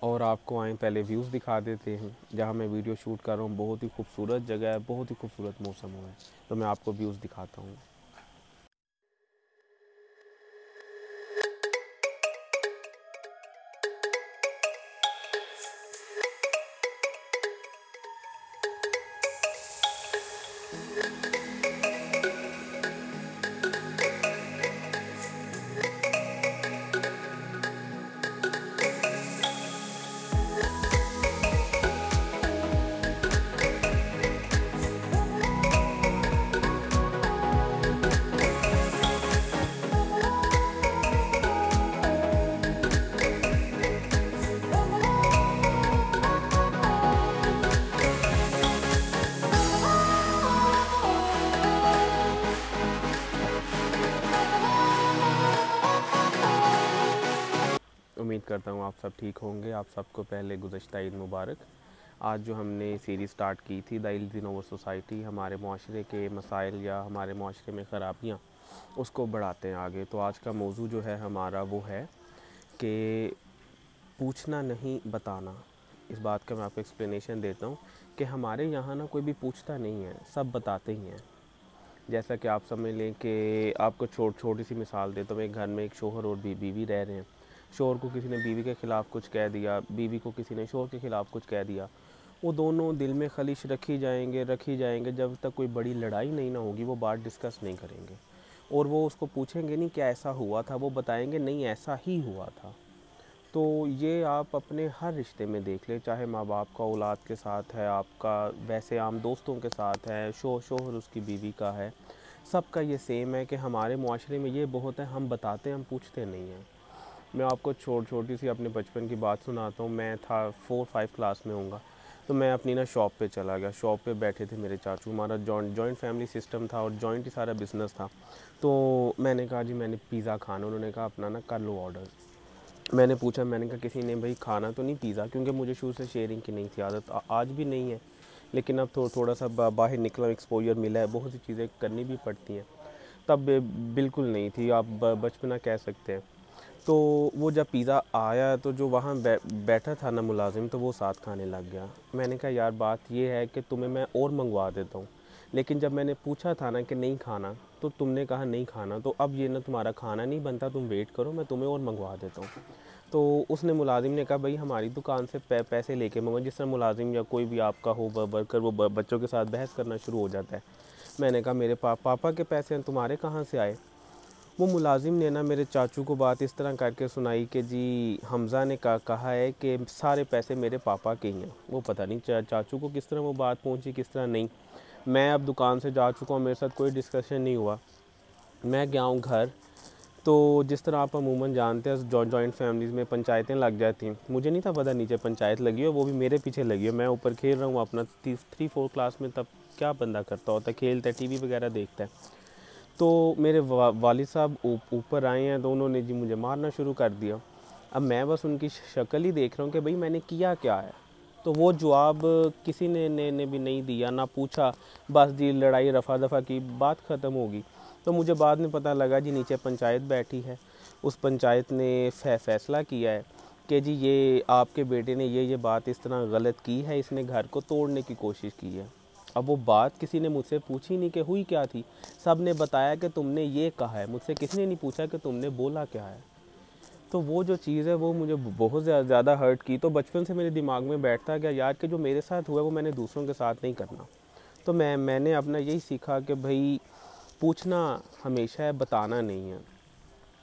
और आपको आए पहले व्यूज़ दिखा देते हैं। जहाँ मैं वीडियो शूट कर रहा हूँ बहुत ही खूबसूरत जगह है, बहुत ही खूबसूरत मौसम हुआ है, तो मैं आपको व्यूज़ दिखाता हूँ। उम्मीद करता हूँ आप सब ठीक होंगे। आप सबको पहले गुज़श्ता ईद मुबारक। आज जो हमने सीरीज़ स्टार्ट की थी द इल्ज़िनोवर सोसाइटी, हमारे माशरे के मसाइल या हमारे माशरे में ख़राबियाँ, उसको बढ़ाते हैं आगे। तो आज का मौजू जो है हमारा वो है कि पूछना नहीं बताना। इस बात का मैं आपको एक्सप्लेनेशन देता हूँ कि हमारे यहाँ ना कोई भी पूछता नहीं है, सब बताते ही हैं। जैसा कि आप समझ लें कि आपको छोटी सी मिसाल देता हूँ। एक घर में एक शोहर और बीवी रह रहे हैं। शोहर को किसी ने बीवी के ख़िलाफ़ कुछ कह दिया, बीवी को किसी ने शोहर के ख़िलाफ़ कुछ कह दिया। वो दोनों दिल में खलिश रखी जाएंगे, जब तक कोई बड़ी लड़ाई नहीं ना होगी वो बात डिस्कस नहीं करेंगे। और वो उसको पूछेंगे नहीं क्या ऐसा हुआ था, वो बताएंगे नहीं ऐसा ही हुआ था। तो ये आप अपने हर रिश्ते में देख लें, चाहे माँ बाप का औलाद के साथ है, आपका वैसे आम दोस्तों के साथ है, शोहर उसकी बीवी का है, सबका ये सेम है कि हमारे मुआशरे में ये बहुत है, हम बताते हैं, हम पूछते नहीं हैं। मैं आपको छोटी सी अपने बचपन की बात सुनाता हूँ। मैं था 4-5 क्लास में होऊंगा, तो मैं अपनी ना शॉप पे चला गया। शॉप पे बैठे थे मेरे चाचू, हमारा जॉइंट फैमिली सिस्टम था और जॉइंट ही सारा बिज़नेस था। तो मैंने कहा जी मैंने पिज़्ज़ा खाना। उन्होंने कहा अपना ना कर लो ऑर्डर। मैंने पूछा, मैंने कहा किसी ने भाई खाना तो नहीं पिज़्ज़ा, क्योंकि मुझे शुरू से शेयरिंग की नहीं थी आदत, आज भी नहीं है, लेकिन अब थोड़ा सा बाहर निकला, एक्सपोजर मिला है, बहुत सी चीज़ें करनी भी पड़ती हैं। तब बिल्कुल नहीं थी, आप बचपना कह सकते हैं। तो वो जब पिज़्ज़ा आया तो जो वहाँ बैठा था ना मुलाजिम, तो वो साथ खाने लग गया। मैंने कहा यार बात ये है कि तुम्हें मैं और मंगवा देता हूँ, लेकिन जब मैंने पूछा था ना कि नहीं खाना, तो तुमने कहा नहीं खाना, तो अब ये ना तुम्हारा खाना नहीं बनता, तुम वेट करो, मैं तुम्हें और मंगवा देता हूँ। तो उसने मुलाजिम ने कहा भाई हमारी दुकान से पैसे लेके मंगो। जिस तरह मुलाजिम या कोई भी आपका हो वर्कर, वो बच्चों के साथ बहस करना शुरू हो जाता है। मैंने कहा मेरे पापा के पैसे हैं, तुम्हारे कहाँ से आए? वो मुलाजिम ने ना मेरे चाचू को बात इस तरह करके सुनाई कि जी हमज़ा ने कहा है कि सारे पैसे मेरे पापा के ही हैं। वो पता नहीं चाचू को किस तरह वो बात पहुंची, किस तरह नहीं। मैं अब दुकान से जा चुका हूँ, मेरे साथ कोई डिस्कशन नहीं हुआ। मैं गया हूँ घर। तो जिस तरह आप अमूमन जानते हैं जॉइंट फैमिलीज़ में पंचायतें लग जाती हैं। मुझे नहीं था पता नीचे पंचायत लगी है, वो भी मेरे पीछे लगी है। मैं ऊपर खेल रहा हूँ अपना 3-4 क्लास में, तब क्या बंदा करता होता है, खेलता है, टीवी वगैरह देखता है। तो मेरे वालिद साहब ऊपर आए हैं, तो उन्होंने जी मुझे मारना शुरू कर दिया। अब मैं बस उनकी शक्ल ही देख रहा हूँ कि भाई मैंने किया क्या है। तो वो जवाब किसी ने भी नहीं दिया, ना पूछा, बस जी लड़ाई रफा दफा की, बात ख़त्म होगी। तो मुझे बाद में पता लगा जी नीचे पंचायत बैठी है, उस पंचायत ने फैसला किया है कि जी ये आपके बेटे ने ये बात इस तरह गलत की है, इसने घर को तोड़ने की कोशिश की है। अब वो बात किसी ने मुझसे पूछी नहीं कि हुई क्या थी, सब ने बताया कि तुमने ये कहा है, मुझसे किसी ने नहीं पूछा कि तुमने बोला क्या है। तो वो जो चीज़ है वो मुझे बहुत ज़्यादा हर्ट की। तो बचपन से मेरे दिमाग में बैठता गया यार कि जो मेरे साथ हुआ है वो मैंने दूसरों के साथ नहीं करना। तो मैंने अपना यही सीखा कि भाई पूछना हमेशा है, बताना नहीं है।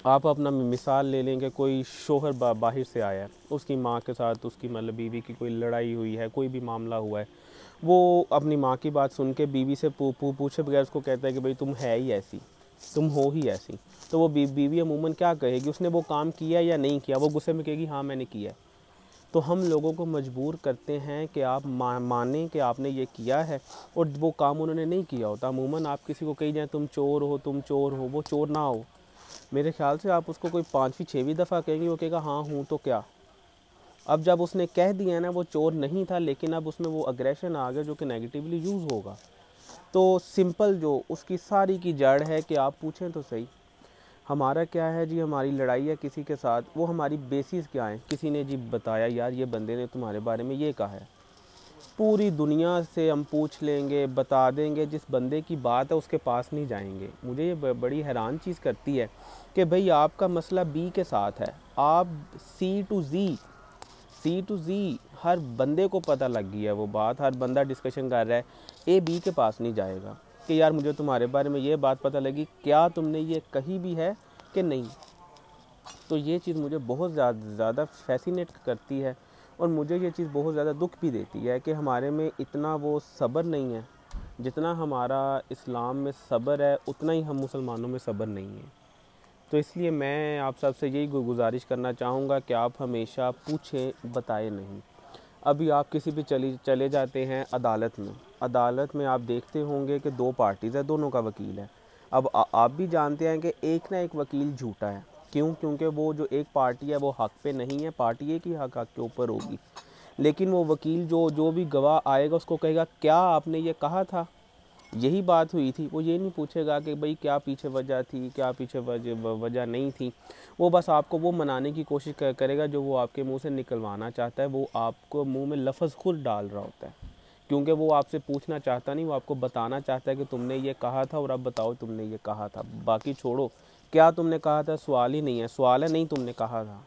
आप अपना मिसाल ले लेंगे, कोई शोहर बाहर से आया है, उसकी माँ के साथ उसकी मतलब बीवी की कोई लड़ाई हुई है, कोई भी मामला हुआ है, वो अपनी माँ की बात सुन के बीवी से पूछे बगैर उसको कहता है कि भाई तुम है ही ऐसी, तुम हो ही ऐसी। तो वो बीवी अमूमन क्या कहेगी, उसने वो काम किया या नहीं किया? वो गुस्से में कहेगी हाँ मैंने किया है। तो हम लोगों को मजबूर करते हैं कि आप माने कि आपने ये किया है, और वो काम उन्होंने नहीं किया होता। अमूमन आप किसी को कही जाए तुम चोर हो, तुम चोर हो, वो चोर ना हो, मेरे ख्याल से आप उसको कोई 5वीं 6वीं दफ़ा कहेंगे, वो कहेगा हाँ हूँ तो क्या। अब जब उसने कह दिया ना वो चोर नहीं था, लेकिन अब उसमें वो अग्रेशन आ गया जो कि नेगेटिवली यूज़ होगा। तो सिंपल जो उसकी सारी की जड़ है कि आप पूछें तो सही। हमारा क्या है जी, हमारी लड़ाई है किसी के साथ, वो हमारी बेसिस क्या है, किसी ने जी बताया यार ये बंदे ने तुम्हारे बारे में ये कहा है, पूरी दुनिया से हम पूछ लेंगे, बता देंगे, जिस बंदे की बात है उसके पास नहीं जाएंगे। मुझे ये बड़ी हैरान चीज़ करती है कि भाई आपका मसला बी के साथ है, आप सी टू ज़ी हर बंदे को पता लग गई है वो बात, हर बंदा डिस्कशन कर रहा है, ए बी के पास नहीं जाएगा कि यार मुझे तुम्हारे बारे में ये बात पता लगी, क्या तुमने ये कही भी है कि नहीं। तो ये चीज़ मुझे बहुत ज़्यादा फैसिनेट करती है और मुझे ये चीज़ बहुत ज़्यादा दुख भी देती है कि हमारे में इतना वो सब्र नहीं है, जितना हमारा इस्लाम में सब्र है उतना ही हम मुसलमानों में सब्र नहीं है। तो इसलिए मैं आप सबसे यही गुजारिश करना चाहूँगा कि आप हमेशा पूछें, बताएं नहीं। अभी आप किसी भी चले जाते हैं अदालत में आप देखते होंगे कि दो पार्टीज़ है, दोनों का वकील है। अब आप भी जानते हैं कि एक ना एक वकील झूठा है। क्यों? क्योंकि वो जो एक पार्टी है वो हक पे नहीं है, पार्टी एक ही हक के ऊपर होगी। लेकिन वो वकील जो भी गवाह आएगा उसको कहेगा क्या आपने ये कहा था, यही बात हुई थी। वो ये नहीं पूछेगा कि भाई क्या पीछे वजह थी, क्या पीछे वजह नहीं थी। वो बस आपको वो मनाने की कोशिश करेगा जो वो आपके मुंह से निकलवाना चाहता है। वो आपको मुंह में लफ्ज़ खुद डाल रहा होता है, क्योंकि वो आपसे पूछना चाहता नहीं, वो आपको बताना चाहता है कि तुमने ये कहा था और अब बताओ तुमने ये कहा था। बाकी छोड़ो क्या तुमने कहा था, सवाल ही नहीं है, सवाल है नहीं तुमने कहा था।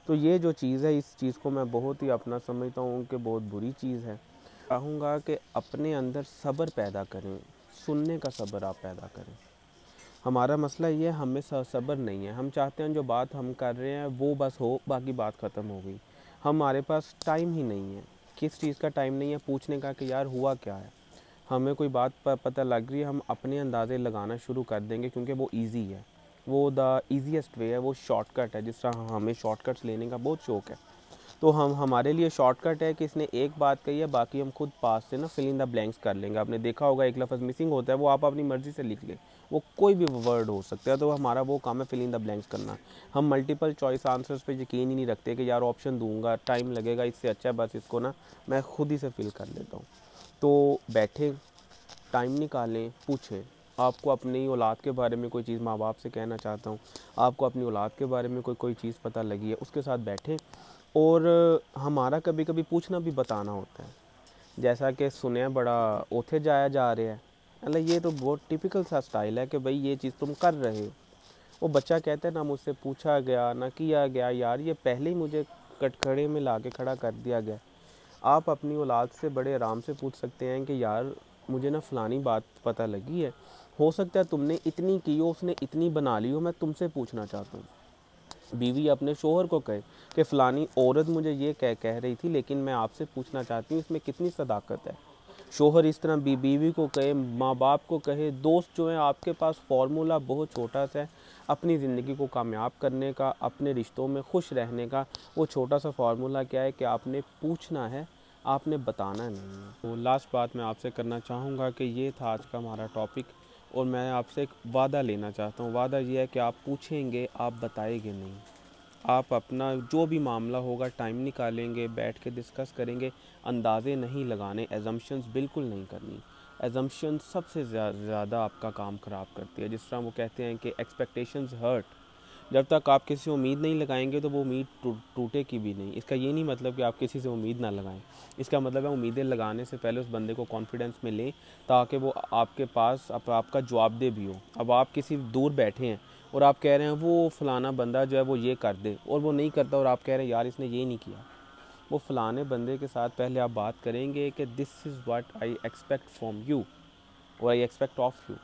तो ये जो चीज़ है, इस चीज़ को मैं बहुत ही अपना समझता हूँ कि बहुत बुरी चीज़ है। चाहूँगा कि अपने अंदर सब्र पैदा करें, सुनने का सब्र आप पैदा करें। हमारा मसला ये है, हमें सब्र नहीं है। हम चाहते हैं जो बात हम कर रहे हैं वो बस हो, बाकी बात ख़त्म हो गई। हमारे पास टाइम ही नहीं है। किस चीज़ का टाइम नहीं है? पूछने का कि यार हुआ क्या है। हमें कोई बात पता लग रही है, हम अपने अंदाज़े लगाना शुरू कर देंगे क्योंकि वो ईज़ी है, वो द ईज़ीएस्ट वे है, वो शॉर्टकट है। जिस तरह हमें शॉर्टकट्स लेने का बहुत शौक़ है, तो हम हमारे लिए शॉर्टकट है कि इसने एक बात कही है, बाकी हम खुद पास से ना फिल इन द ब्लैंक्स कर लेंगे। आपने देखा होगा एक लफ्ज़ मिसिंग होता है, वो आप अपनी मर्ज़ी से लिख लें, वो कोई भी वर्ड हो सकता है। तो हमारा वो काम है फिल इन द ब्लैंक्स करना। हम मल्टीपल चॉइस आंसर्स पे यकीन ही नहीं रखते कि यार ऑप्शन दूंगा टाइम लगेगा, इससे अच्छा है बस इसको ना मैं खुद ही से फिल कर लेता हूँ। तो बैठे, टाइम निकालें, पूछें। आपको अपनी औलाद के बारे में कोई चीज़, माँ बाप से कहना चाहता हूँ, आपको अपनी औलाद के बारे में कोई चीज़ पता लगी है, उसके साथ बैठें। और हमारा कभी कभी पूछना भी बताना होता है। जैसा कि सुने बड़ा ओथे जाया जा रहा है, मतलब ये तो बहुत टिपिकल सा स्टाइल है कि भाई ये चीज़ तुम कर रहे हो। वो बच्चा कहता है ना मुझसे पूछा गया ना किया गया, यार ये पहले ही मुझे कटखड़े में ला के खड़ा कर दिया गया। आप अपनी औलाद से बड़े आराम से पूछ सकते हैं कि यार मुझे ना फ़लानी बात पता लगी है, हो सकता है तुमने इतनी की हो, उसने इतनी बना ली हो, मैं तुमसे पूछना चाहता हूँ। बीवी अपने शोहर को कहे कि फ़लानी औरत मुझे ये कह रही थी, लेकिन मैं आपसे पूछना चाहती हूँ इसमें कितनी सदाकत है। शोहर इस तरह बीवी को कहे, माँ बाप को कहे। दोस्त जो हैं, आपके पास फार्मूला बहुत छोटा सा है अपनी ज़िंदगी को कामयाब करने का, अपने रिश्तों में खुश रहने का। वो छोटा सा फार्मूला क्या है कि आपने पूछना है, आपने बताना नहीं है। तो लास्ट बात मैं आपसे करना चाहूँगा कि ये था आज का हमारा टॉपिक, और मैं आपसे एक वादा लेना चाहता हूँ। वादा ये है कि आप पूछेंगे, आप बताएंगे नहीं। आप अपना जो भी मामला होगा टाइम निकालेंगे, बैठ के डिस्कस करेंगे। अंदाज़े नहीं लगाने, एजम्पशंस बिल्कुल नहीं करनी। एजम्पशन सबसे ज़्यादा आपका काम ख़राब करती है। जिस तरह वो कहते हैं कि एक्सपेक्टेशंस हर्ट। जब तक आप किसी से उम्मीद नहीं लगाएंगे तो वो उम्मीद टूटेगी भी नहीं। इसका ये नहीं मतलब कि आप किसी से उम्मीद ना लगाएं। इसका मतलब है उम्मीदें लगाने से पहले उस बंदे को कॉन्फिडेंस में लें, ताकि वो आपके पास आपका जवाबदेह भी हो। अब आप किसी दूर बैठे हैं और आप कह रहे हैं वो फ़लाना बंदा जो है वो ये कर दे, और वो नहीं करता, और आप कह रहे हैं यार इसने ये नहीं किया। वो फ़लाने बंदे के साथ पहले आप बात करेंगे कि this is what I expect from you और आई एक्सपेक्ट ऑफ यू।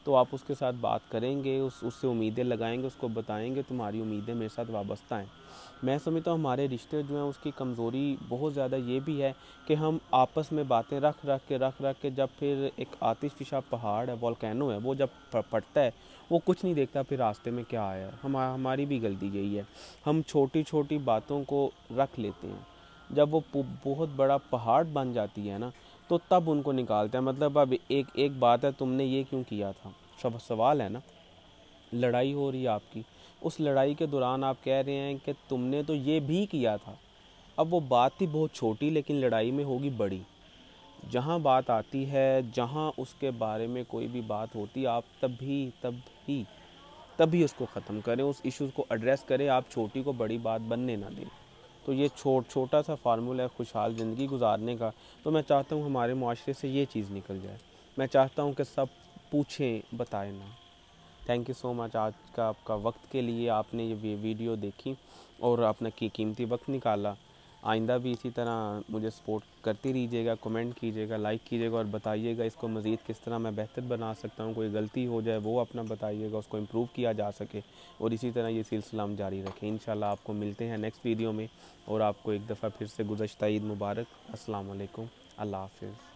तो आप उसके साथ बात करेंगे, उससे उम्मीदें लगाएंगे, उसको बताएंगे तुम्हारी उम्मीदें मेरे साथ वाबस्ता हैं। मैं समझता हूँ हमारे रिश्ते जो हैं उसकी कमज़ोरी बहुत ज़्यादा ये भी है कि हम आपस में बातें रख रख के जब फिर एक आतिशफ़िशा पहाड़ है, वोल्केनो है, वो जब फटता है वो कुछ नहीं देखता फिर रास्ते में क्या आया है। हमारी भी गलती यही है, हम छोटी छोटी बातों को रख लेते हैं। जब वो बहुत बड़ा पहाड़ बन जाती है ना, तो तब उनको निकालते हैं। मतलब अब एक बात है, तुमने ये क्यों किया था, सब सवाल है ना। लड़ाई हो रही है आपकी, उस लड़ाई के दौरान आप कह रहे हैं कि तुमने तो ये भी किया था। अब वो बात थी बहुत छोटी, लेकिन लड़ाई में होगी बड़ी। जहाँ बात आती है, जहाँ उसके बारे में कोई भी बात होती, आप तब भी तभी उसको ख़त्म करें, उस इश्यूज़ को एड्रेस करें। आप छोटी को बड़ी बात बनने ना दें। तो ये छोटा सा फार्मूला है खुशहाल ज़िंदगी गुजारने का। तो मैं चाहता हूँ हमारे मुआशरे से ये चीज़ निकल जाए। मैं चाहता हूँ कि सब पूछें, बताएं ना। थैंक यू सो मच आज का आपका वक्त के लिए, आपने ये वीडियो देखी और अपना कीमती वक्त निकाला। आइंदा भी इसी तरह मुझे सपोर्ट करते रहिएगा, कमेंट कीजिएगा, लाइक कीजिएगा और बताइएगा इसको मज़ीद किस तरह मैं बेहतर बना सकता हूँ। कोई गलती हो जाए वो अपना बताइएगा, उसको इम्प्रूव किया जा सके और इसी तरह ये सिलसिला हम जारी रखें। इंशाल्लाह आपको मिलते हैं नेक्स्ट वीडियो में और आपको एक दफ़ा फिर से गुज़श्ता ईद मुबारक। अस्सलाम वालेकुम, अल्लाह हाफ़िज़।